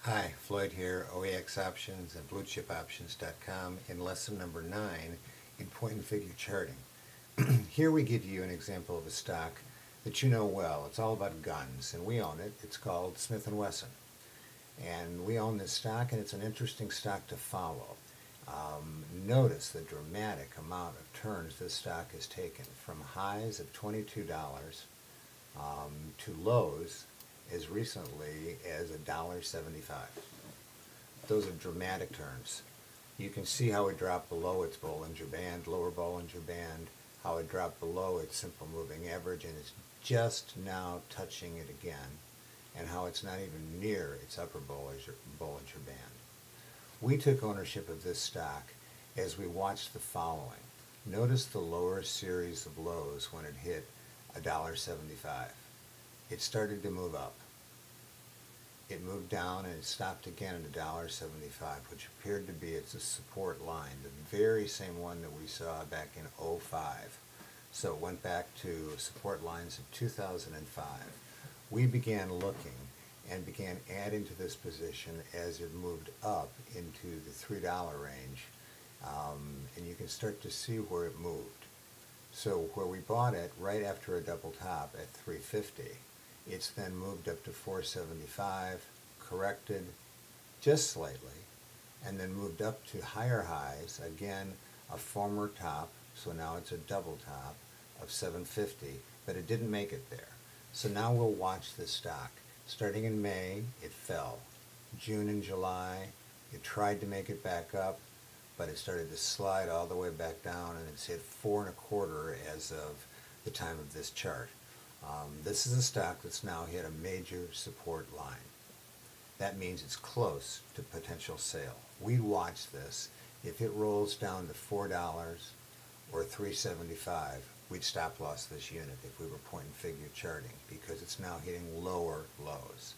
Hi, Floyd here, OEX Options and BlueChipOptions.com in lesson number 9 in point and figure charting. Here we give you an example of a stock that you know well. It's all about guns, and we own it. It's called Smith & Wesson. And we own this stock, and it's an interesting stock to follow. Notice the dramatic amount of turns this stock has taken, from highs of $22 to lows as recently as $1.75. Those are dramatic turns. You can see how it dropped below its Bollinger Band, lower Bollinger Band, how it dropped below its simple moving average, and it's just now touching it again, and how it's not even near its upper Bollinger Band. We took ownership of this stock as we watched the following. Notice the lower series of lows when it hit $1.75. It started to move up. It moved down and it stopped again at $1.75, which appeared to be its support line, the very same one that we saw back in '05. So it went back to support lines of 2005. We began looking and began adding to this position as it moved up into the $3 range, and you can start to see where it moved. So where we bought it right after a double top at $3.50, it's then moved up to $4.75, corrected just slightly, and then moved up to higher highs, again a former top, so now it's a double top of $7.50, but it didn't make it there. So now we'll watch this stock. Starting in May, it fell. June and July, it tried to make it back up, but it started to slide all the way back down, and it's hit 4.25 as of the time of this chart. This is a stock that's now hit a major support line. That means it's close to potential sale. We'd watch this. If it rolls down to $4 or $3.75, we'd stop loss this unit if we were point and figure charting, because it's now hitting lower lows.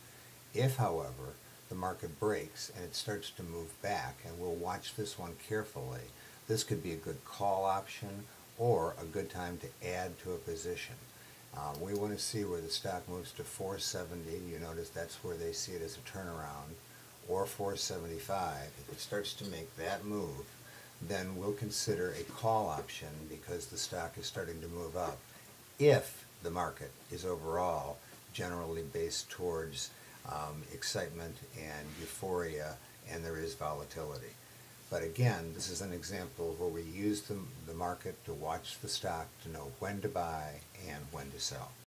If, however, the market breaks and it starts to move back, and we'll watch this one carefully, this could be a good call option or a good time to add to a position. We want to see where the stock moves to $4.70. You notice that's where they see it as a turnaround, or $4.75. If it starts to make that move, then we'll consider a call option, because the stock is starting to move up, if the market is overall generally based towards excitement and euphoria, and there is volatility. But again, this is an example where we use the market to watch the stock to know when to buy and when to sell.